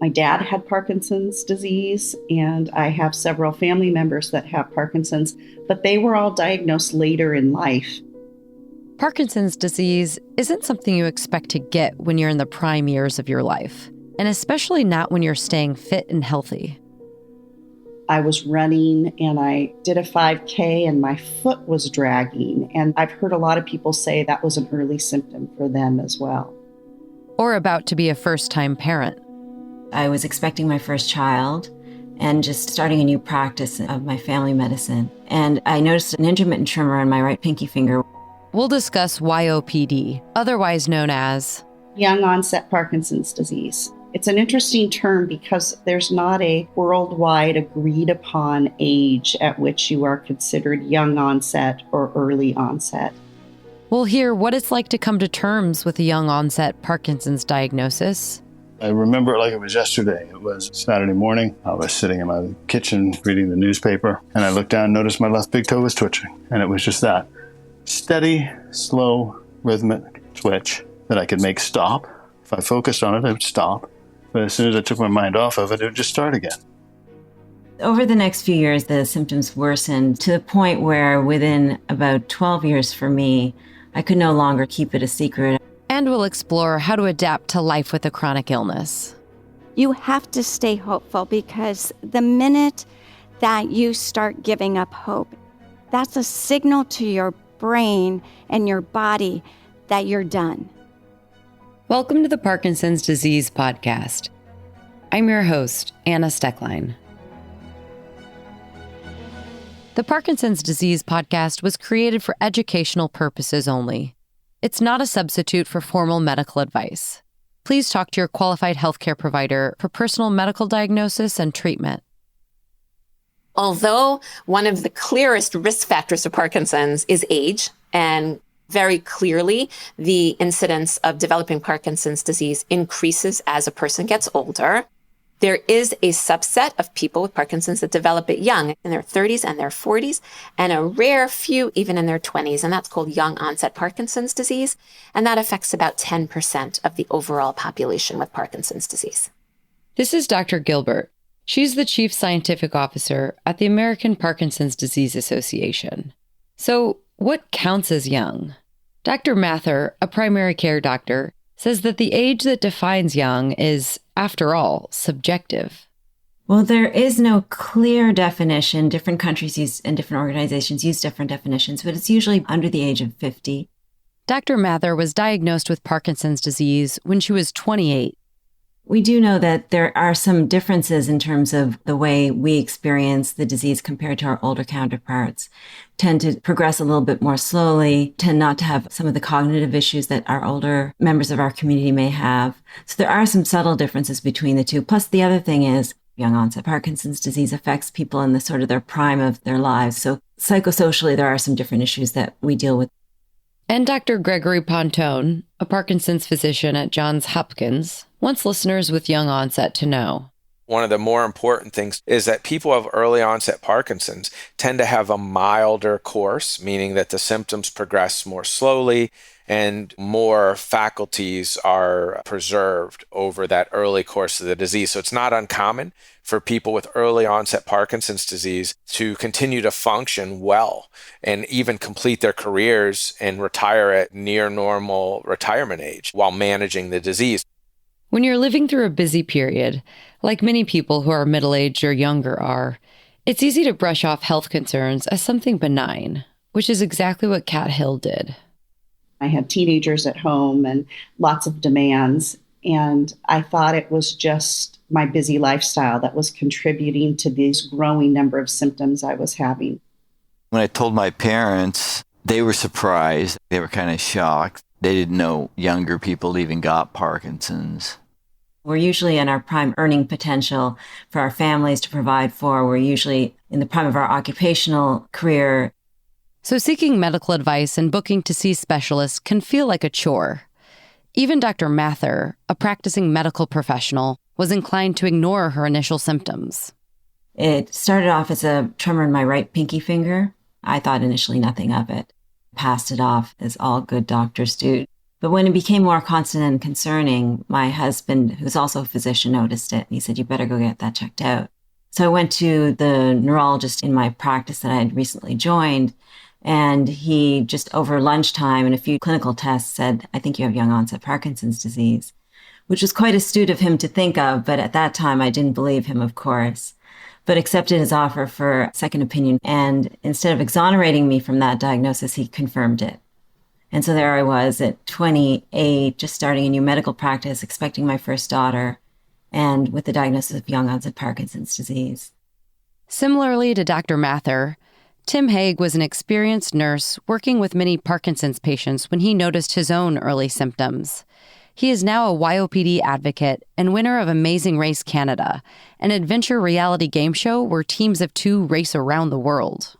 My dad had Parkinson's disease, and I have several family members that have Parkinson's, but they were all diagnosed later in life. Parkinson's disease isn't something you expect to get when you're in the prime years of your life, and especially not when you're staying fit and healthy. I was running and I did a 5K and my foot was dragging, and I've heard a lot of people say that was an early symptom for them as well. Or about to be a first-time parent. I was expecting my first child and just starting a new practice of my family medicine. And I noticed an intermittent tremor on my right pinky finger. We'll discuss YOPD, otherwise known as Young-Onset Parkinson's disease. It's an interesting term because there's not a worldwide agreed upon age at which you are considered young onset or early onset. We'll hear what it's like to come to terms with a young-onset Parkinson's diagnosis. I remember it like it was yesterday. It was Saturday morning. I was sitting in my kitchen reading the newspaper, and I looked down and noticed my left big toe was twitching. And it was just that steady, slow, rhythmic twitch that I could make stop. If I focused on it, it would stop. But as soon as I took my mind off of it, it would just start again. Over the next few years, the symptoms worsened to the point where within about 12 years for me, I could no longer keep it a secret. And we'll explore how to adapt to life with a chronic illness. You have to stay hopeful because the minute that you start giving up hope, that's a signal to your brain and your body that you're done. Welcome to the Parkinson's Disease Podcast. I'm your host, Anna Steckline. The Parkinson's Disease Podcast was created for educational purposes only. It's not a substitute for formal medical advice. Please talk to your qualified healthcare provider for personal medical diagnosis and treatment. Although one of the clearest risk factors of Parkinson's is age, and very clearly the incidence of developing Parkinson's disease increases as a person gets older, there is a subset of people with Parkinson's that develop it young, in their 30s and their 40s, and a rare few even in their 20s, and that's called Young-Onset Parkinson's disease, and that affects about 10% of the overall population with Parkinson's disease. This is Dr. Gilbert. She's the Chief Scientific Officer at the American Parkinson's Disease Association. So, what counts as young? Dr. Mather, a primary care doctor, says that the age that defines young is, after all, subjective. Well, there is no clear definition. Different countries use and different organizations use different definitions, but it's usually under the age of 50. Dr. Mather was diagnosed with Parkinson's disease when she was 28. We do know that there are some differences in terms of the way we experience the disease compared to our older counterparts. Tend to progress a little bit more slowly, tend not to have some of the cognitive issues that our older members of our community may have. So there are some subtle differences between the two. Plus, the other thing is young-onset Parkinson's disease affects people in the sort of their prime of their lives. So psychosocially, there are some different issues that we deal with. And Dr. Gregory Pontone, a Parkinson's physician at Johns Hopkins, wants listeners with young onset to know. One of the more important things is that people of early onset Parkinson's tend to have a milder course, meaning that the symptoms progress more slowly and more faculties are preserved over that early course of the disease. So it's not uncommon for people with early onset Parkinson's disease to continue to function well and even complete their careers and retire at near normal retirement age while managing the disease. When you're living through a busy period, like many people who are middle-aged or younger are, it's easy to brush off health concerns as something benign, which is exactly what Kat Hill did. I had teenagers at home and lots of demands, and I thought it was just my busy lifestyle that was contributing to this growing number of symptoms I was having. When I told my parents, they were surprised. They were kind of shocked. They didn't know younger people even got Parkinson's. We're usually in our prime earning potential for our families to provide for. We're usually in the prime of our occupational career. So seeking medical advice and booking to see specialists can feel like a chore. Even Dr. Mather, a practicing medical professional, was inclined to ignore her initial symptoms. It started off as a tremor in my right pinky finger. I thought initially nothing of it. Passed it off, as all good doctors do. But when it became more constant and concerning, my husband, who's also a physician, noticed it. He said, you better go get that checked out. So I went to the neurologist in my practice that I had recently joined, and he just over lunchtime and a few clinical tests said, I think you have young-onset Parkinson's disease, which was quite astute of him to think of. But at that time, I didn't believe him, of course, but accepted his offer for a second opinion. And instead of exonerating me from that diagnosis, he confirmed it. And so there I was at 28, just starting a new medical practice, expecting my first daughter, and with the diagnosis of young-onset Parkinson's disease. Similarly to Dr. Mather, Tim Haig was an experienced nurse working with many Parkinson's patients when he noticed his own early symptoms. He is now a YOPD advocate and winner of Amazing Race Canada, an adventure reality game show where teams of 2 race around the world.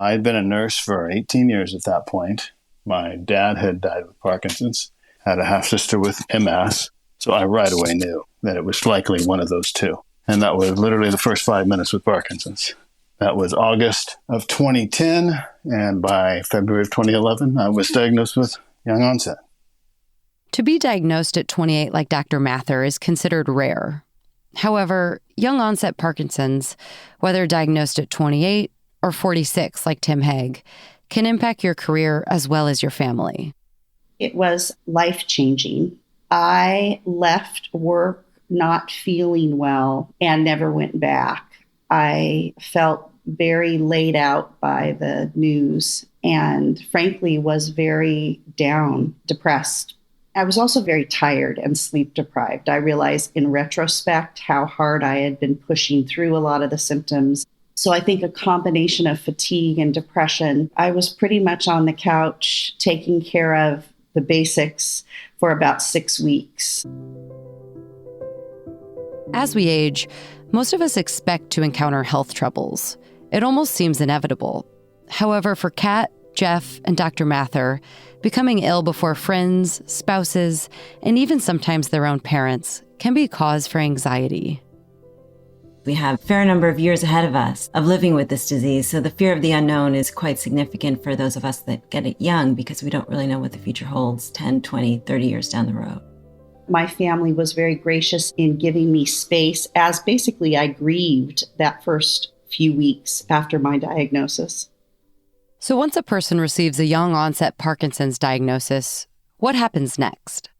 I had been a nurse for 18 years at that point. My dad had died with Parkinson's, had a half-sister with MS, so I right away knew that it was likely one of those 2. And that was literally the first 5 minutes with Parkinson's. That was August of 2010, and by February of 2011, I was diagnosed with young onset. To be diagnosed at 28 like Dr. Mather is considered rare. However, young-onset Parkinson's, whether diagnosed at 28 or 46 like Tim Haig, can impact your career as well as your family. It was life-changing. I left work not feeling well and never went back. I felt very laid out by the news and frankly was very down, depressed. I was also very tired and sleep deprived. I realized in retrospect how hard I had been pushing through a lot of the symptoms. So I think a combination of fatigue and depression. I was pretty much on the couch taking care of the basics for about 6 weeks. As we age, most of us expect to encounter health troubles. It almost seems inevitable. However, for Kat, Jeff, and Dr. Mather, becoming ill before friends, spouses, and even sometimes their own parents can be cause for anxiety. We have a fair number of years ahead of us of living with this disease, so the fear of the unknown is quite significant for those of us that get it young because we don't really know what the future holds 10, 20, 30 years down the road. My family was very gracious in giving me space as basically I grieved that first few weeks after my diagnosis. So once a person receives a young-onset Parkinson's diagnosis, what happens next?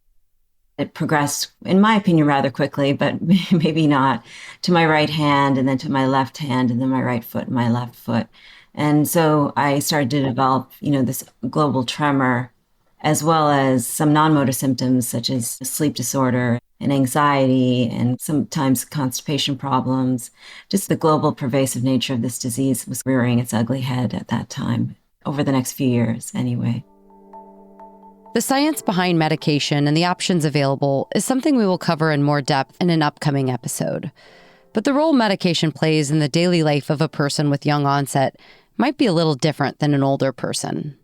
It progressed, in my opinion, rather quickly, but maybe not, to my right hand and then to my left hand and then my right foot and my left foot. And so I started to develop, this global tremor, as well as some non-motor symptoms such as sleep disorder and anxiety and sometimes constipation problems. Just the global pervasive nature of this disease was rearing its ugly head at that time, over the next few years anyway. The science behind medication and the options available is something we will cover in more depth in an upcoming episode. But the role medication plays in the daily life of a person with young onset might be a little different than an older person.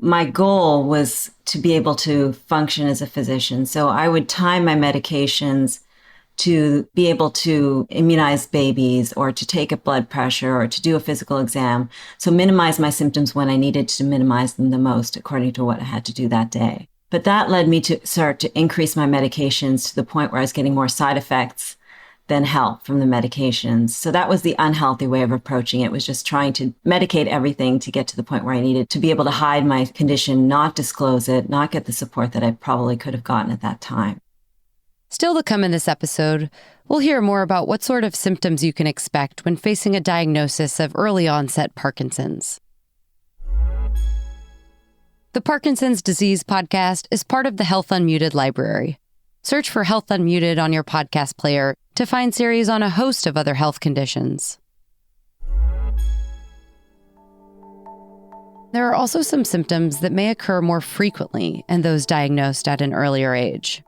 My goal was to be able to function as a physician. So I would time my medications to be able to immunize babies or to take a blood pressure or to do a physical exam. So minimize my symptoms when I needed to minimize them the most according to what I had to do that day. But that led me to start to increase my medications to the point where I was getting more side effects than help from the medications. So that was the unhealthy way of approaching it, was just trying to medicate everything to get to the point where I needed to be able to hide my condition, not disclose it, not get the support that I probably could have gotten at that time. Still to come in this episode, we'll hear more about what sort of symptoms you can expect when facing a diagnosis of early onset Parkinson's. The Parkinson's Disease Podcast is part of the Health Unmuted library. Search for Health Unmuted on your podcast player to find series on a host of other health conditions. There are also some symptoms that may occur more frequently in those diagnosed at an earlier age.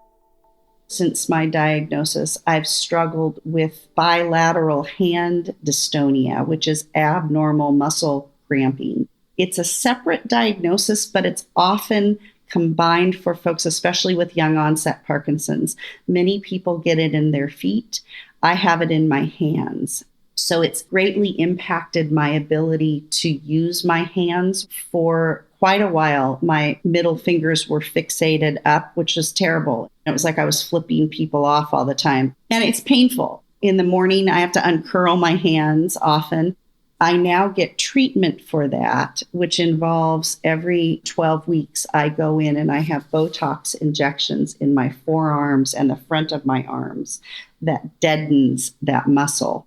Since my diagnosis, I've struggled with bilateral hand dystonia, which is abnormal muscle cramping. It's a separate diagnosis, but it's often combined for folks, especially with young onset Parkinson's. Many people get it in their feet. I have it in my hands. So it's greatly impacted my ability to use my hands. For quite a while, my middle fingers were fixated up, which was terrible. It was like I was flipping people off all the time. And it's painful. In the morning, I have to uncurl my hands often. I now get treatment for that, which involves every 12 weeks, I go in and I have Botox injections in my forearms and the front of my arms that deadens that muscle.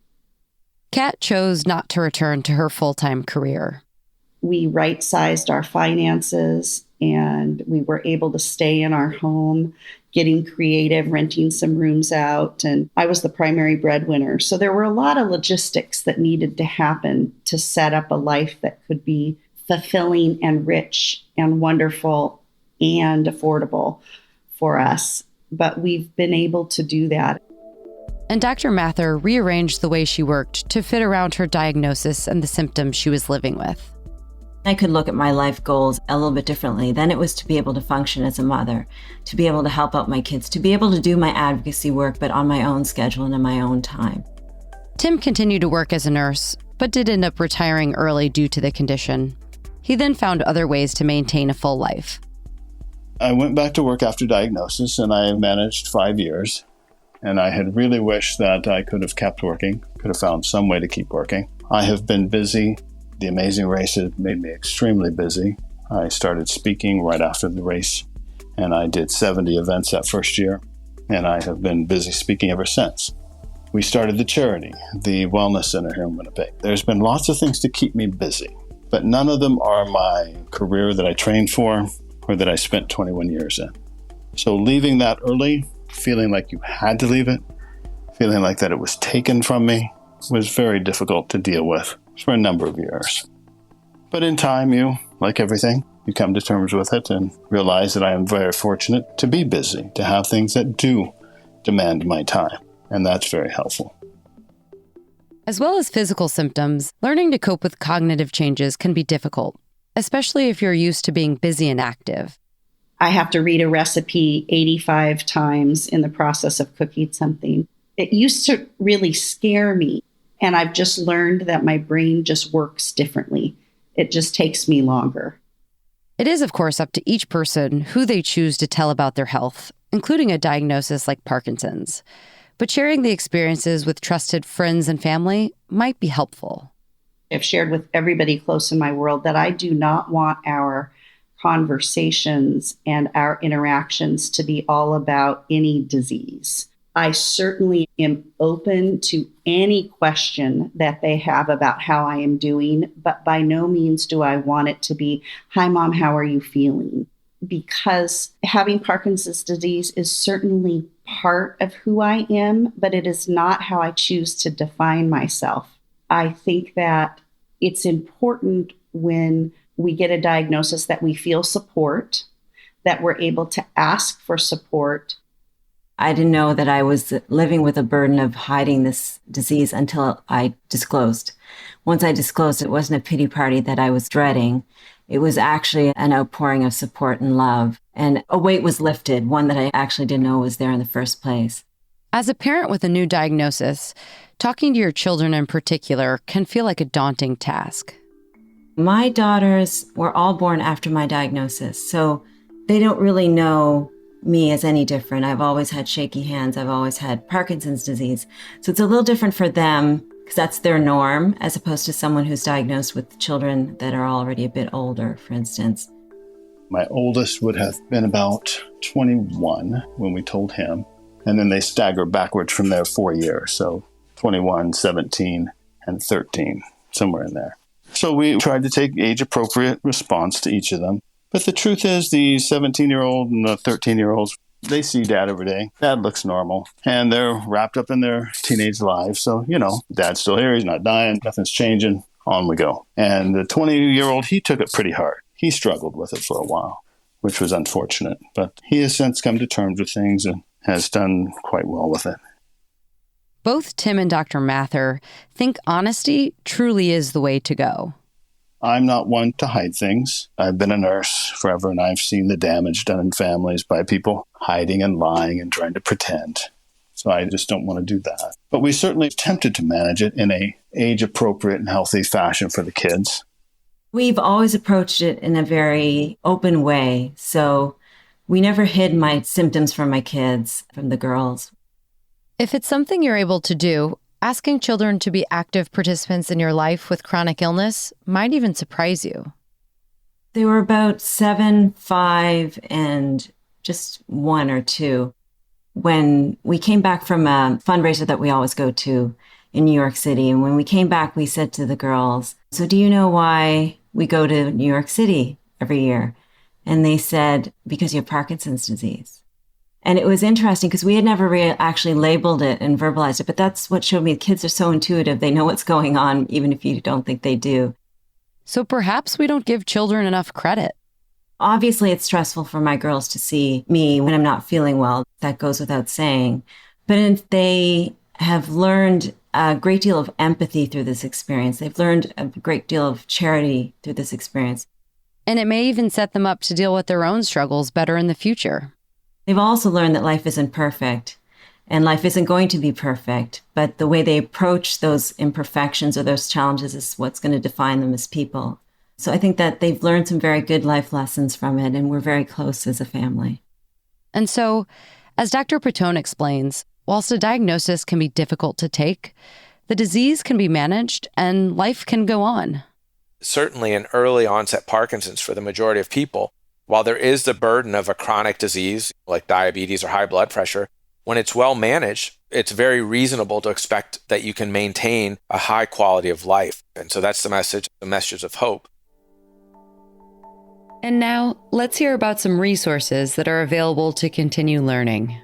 Kat chose not to return to her full-time career. We right-sized our finances and we were able to stay in our home, getting creative, renting some rooms out. And I was the primary breadwinner. So there were a lot of logistics that needed to happen to set up a life that could be fulfilling and rich and wonderful and affordable for us. But we've been able to do that. And Dr. Mather rearranged the way she worked to fit around her diagnosis and the symptoms she was living with. I could look at my life goals a little bit differently. Then it was to be able to function as a mother, to be able to help out my kids, to be able to do my advocacy work, but on my own schedule and in my own time. Tim continued to work as a nurse, but did end up retiring early due to the condition. He then found other ways to maintain a full life. I went back to work after diagnosis, and I managed 5 years. And I had really wished that I could have kept working, could have found some way to keep working. I have been busy. The Amazing Race has made me extremely busy. I started speaking right after the race, and I did 70 events that first year, and I have been busy speaking ever since. We started the charity, the Wellness Center here in Winnipeg. There's been lots of things to keep me busy, but none of them are my career that I trained for or that I spent 21 years in. So leaving that early, feeling like you had to leave it, feeling like that it was taken from me, was very difficult to deal with for a number of years. But in time, you, like everything, you come to terms with it and realize that I am very fortunate to be busy, to have things that do demand my time, and that's very helpful. As well as physical symptoms, learning to cope with cognitive changes can be difficult, especially if you're used to being busy and active. I have to read a recipe 85 times in the process of cooking something. It used to really scare me. And I've just learned that my brain just works differently. It just takes me longer. It is, of course, up to each person who they choose to tell about their health, including a diagnosis like Parkinson's. But sharing the experiences with trusted friends and family might be helpful. I've shared with everybody close in my world that I do not want our conversations and our interactions to be all about any disease. I certainly am open to any question that they have about how I am doing, but by no means do I want it to be, "Hi, Mom, how are you feeling?" Because having Parkinson's disease is certainly part of who I am, but it is not how I choose to define myself. I think that it's important when we get a diagnosis that we feel support, that we're able to ask for support. I didn't know that I was living with a burden of hiding this disease until I disclosed. Once I disclosed, it wasn't a pity party that I was dreading. It was actually an outpouring of support and love. And a weight was lifted, one that I actually didn't know was there in the first place. As a parent with a new diagnosis, talking to your children in particular can feel like a daunting task. My daughters were all born after my diagnosis, so they don't really know me as any different. I've always had shaky hands. I've always had Parkinson's disease. So it's a little different for them because that's their norm, as opposed to someone who's diagnosed with children that are already a bit older, for instance. My oldest would have been about 21 when we told him, and then they stagger backwards from there 4 years. So 21, 17, and 13, somewhere in there. So we tried to take age-appropriate response to each of them. But the truth is, the 17-year-old and the 13-year-olds, they see Dad every day. Dad looks normal. And they're wrapped up in their teenage lives. So, Dad's still here. He's not dying. Nothing's changing. On we go. And the 20-year-old, he took it pretty hard. He struggled with it for a while, which was unfortunate. But he has since come to terms with things and has done quite well with it. Both Tim and Dr. Mather think honesty truly is the way to go. I'm not one to hide things. I've been a nurse forever, and I've seen the damage done in families by people hiding and lying and trying to pretend. It's So I just don't want to do that. But we certainly attempted to manage it in a age-appropriate and healthy fashion for the kids. We've always approached it in a very open way. So we never hid my symptoms from my kids, from the girls. If it's something you're able to do, asking children to be active participants in your life with chronic illness might even surprise you. They were about 7, 5, and just 1 or 2. When we came back from a fundraiser that we always go to in New York City, and when we came back, we said to the girls, "So do you know why we go to New York City every year?" And they said, "Because you have Parkinson's disease." And it was interesting because we had never actually labeled it and verbalized it, but that's what showed me the kids are so intuitive. They know what's going on, even if you don't think they do. So perhaps we don't give children enough credit. Obviously, it's stressful for my girls to see me when I'm not feeling well. That goes without saying. But they have learned a great deal of empathy through this experience. They've learned a great deal of charity through this experience. And it may even set them up to deal with their own struggles better in the future. They've also learned that life isn't perfect and life isn't going to be perfect, but the way they approach those imperfections or those challenges is what's going to define them as people. So I think that they've learned some very good life lessons from it, and we're very close as a family. And so, as Dr. Parkinson explains, whilst a diagnosis can be difficult to take, the disease can be managed and life can go on. Certainly in early onset Parkinson's, for the majority of people, while there is the burden of a chronic disease like diabetes or high blood pressure, when it's well managed, it's very reasonable to expect that you can maintain a high quality of life. And so that's the message of hope. And now, let's hear about some resources that are available to continue learning.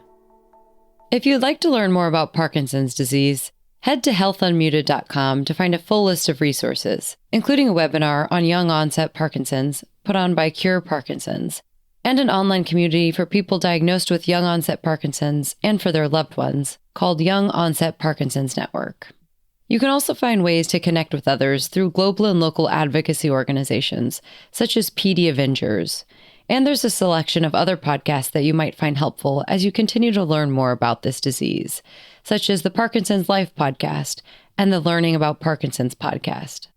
If you'd like to learn more about Parkinson's disease, head to healthunmuted.com to find a full list of resources, including a webinar on Young-Onset Parkinson's put on by Cure Parkinson's, and an online community for people diagnosed with Young-Onset Parkinson's and for their loved ones called Young-Onset Parkinson's Network. You can also find ways to connect with others through global and local advocacy organizations, such as PD Avengers. And there's a selection of other podcasts that you might find helpful as you continue to learn more about this disease, such as the Parkinson's Life podcast and the Learning About Parkinson's podcast.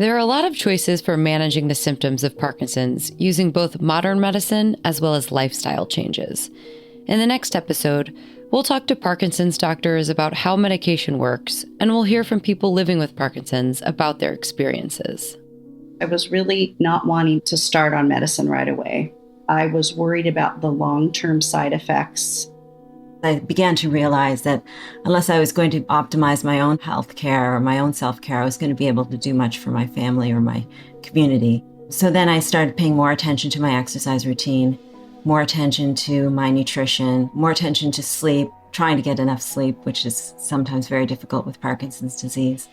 There are a lot of choices for managing the symptoms of Parkinson's using both modern medicine as well as lifestyle changes. In the next episode, we'll talk to Parkinson's doctors about how medication works, and we'll hear from people living with Parkinson's about their experiences. I was really not wanting to start on medicine right away. I was worried about the long-term side effects. I began to realize that unless I was going to optimize my own health care or my own self-care, I was going to be able to do much for my family or my community. So then I started paying more attention to my exercise routine, more attention to my nutrition, more attention to sleep, trying to get enough sleep, which is sometimes very difficult with Parkinson's disease.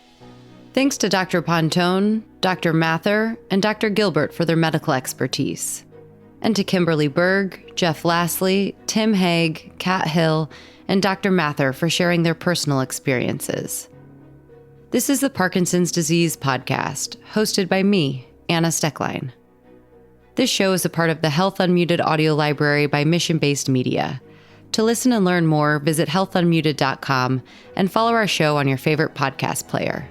Thanks to Dr. Parkinson, Dr. Mather, and Dr. Gilbert for their medical expertise. And to Kimberly Berg, Jeff Lastly, Tim Haig, Kat Hill, and Dr. Mather for sharing their personal experiences. This is the Parkinson's Disease Podcast, hosted by me, Anna Stecklein. This show is a part of the Health Unmuted audio library by Mission Based Media. To listen and learn more, visit healthunmuted.com and follow our show on your favorite podcast player.